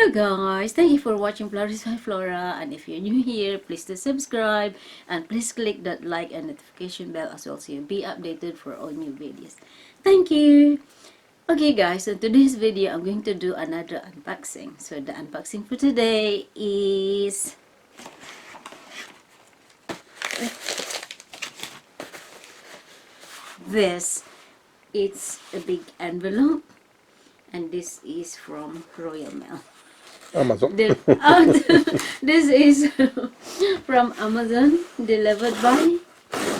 Hello guys, thank you for watching Flourish by Flora, and if you're new here, please do subscribe and please click that like and notification bell as well so you'll be updated for all new videos. Thank you! Okay guys, so today's video I'm going to do another unboxing. So the unboxing for today is this. It's a big envelope and this is from Royal Mail. Amazon. This is from Amazon, delivered by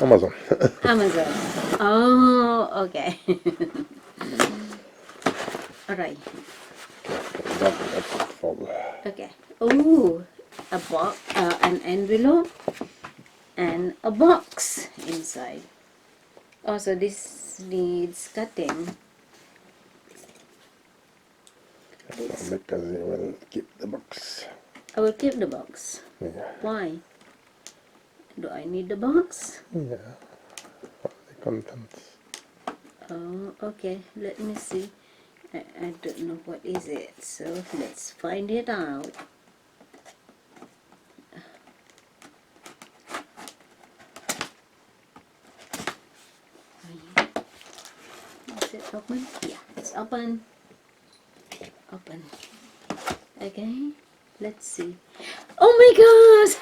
Amazon. Amazon. Oh, okay. Alright. That's full. Okay. Oh, an envelope and a box inside. Also, this needs cutting. Because you will keep the box. I will keep the box. Yeah. Why? Do I need the box? Yeah. The contents. Oh, okay. Let me see. I don't know what is it. So let's find it out. Is it open? Yeah, it's open. Open. Okay. Let's see. Oh my gosh!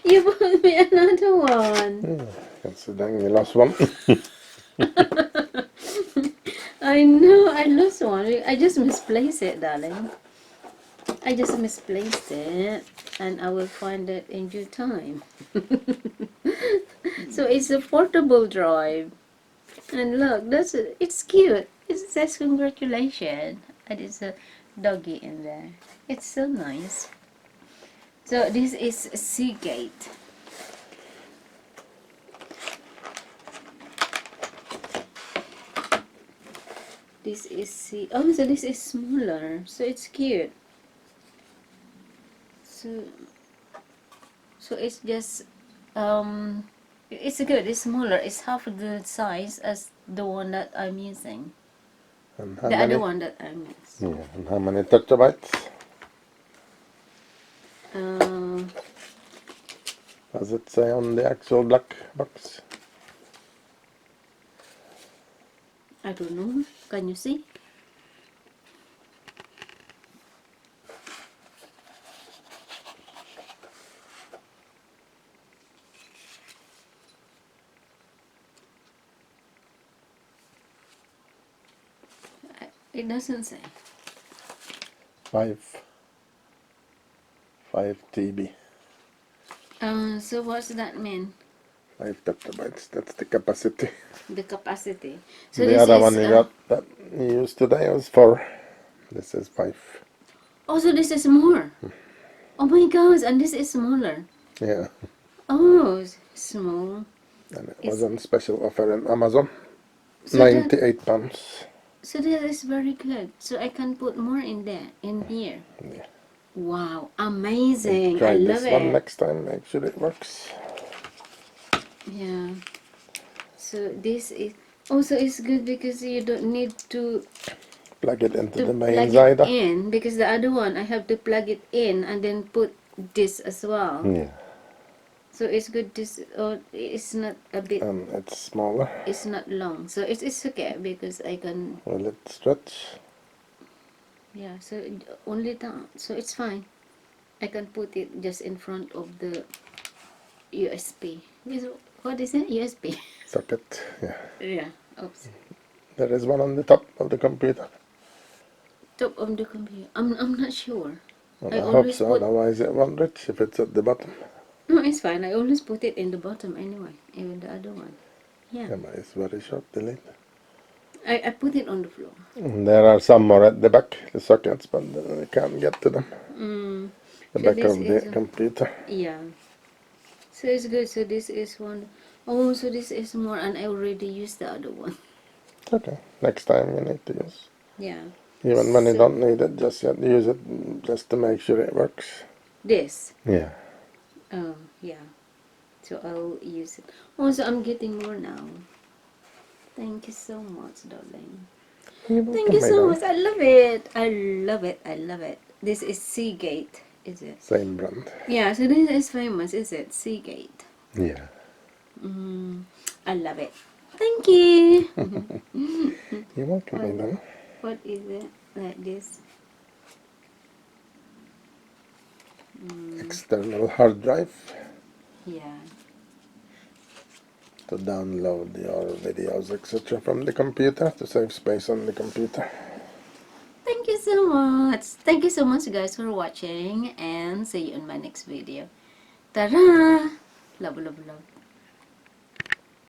You bought me another one. Considering you lost one. I know, I lost one. I just misplaced it, darling. I just misplaced it, and I will find it in due time. So it's a portable drive, and look, it's cute. It says congratulations, and it's a doggy in there. It's so nice. So this is Seagate. This is so this is smaller, so it's cute. So it's just it's good. It's smaller. It's half the size as the one that I'm using. And The other one that I'm using. Yeah. And how many terabytes? Does it say on the actual black box? I don't know. Can you see? It doesn't say. 5 TB. So what's that mean? 5 terabytes. That's the capacity. The capacity. So The this other is, one you got that you used today was 4. This is 5. oh, so this is more. Oh my gosh, and this is smaller. Yeah. Oh, small. And it was on special offer in Amazon. So £98. So that is very good. So I can put more in there, in here. Yeah. Wow, amazing! Try I love this one it. next time. Make sure it works. Yeah. So this is also it's good because you don't need to Plug it into the main plug side. it in, because the other one I have to plug it in and then put this as well. Yeah. So it's good. This it's not a bit. It's smaller. It's not long, so it's okay because I can. Will it stretch? Yeah. So only that. So it's fine. I can put it just in front of the USB. What is it? USB. Socket. Yeah. Yeah. Oops. There is one on the top of the computer. Top of the computer. I'm not sure. Well, I I hope always so. put. Otherwise, it won't reach if it's at the bottom. No, it's fine. I always put it in the bottom anyway. Even the other one. Yeah. Yeah, but it's very short, the lid. I put it on the floor. There are some more at the back, the sockets, but I can't get to them. The So back this of the is computer. yeah. So it's good. So this is one. Oh, so this is more, and I already used the other one. Okay, next time you need to use. Yeah. Even when you So- don't need it, just yet use it just to make sure it works. This. Yeah. Oh, yeah. So I'll use it. Also, I'm getting more now. Thank you so much, darling. You're Thank welcome, you so madam. much. I love it. I love it. I love it. This is Seagate, is it? Same brand. Yeah, so this is famous, is it? Seagate. Yeah. I love it. Thank you. You're welcome, What, madam. what is it? Like this? External hard drive Yeah. to download your videos, etc. from the computer to save space on the computer. Thank you so much. Thank you so much, guys, for watching, and see you in my next video. Tara! Love, love, love.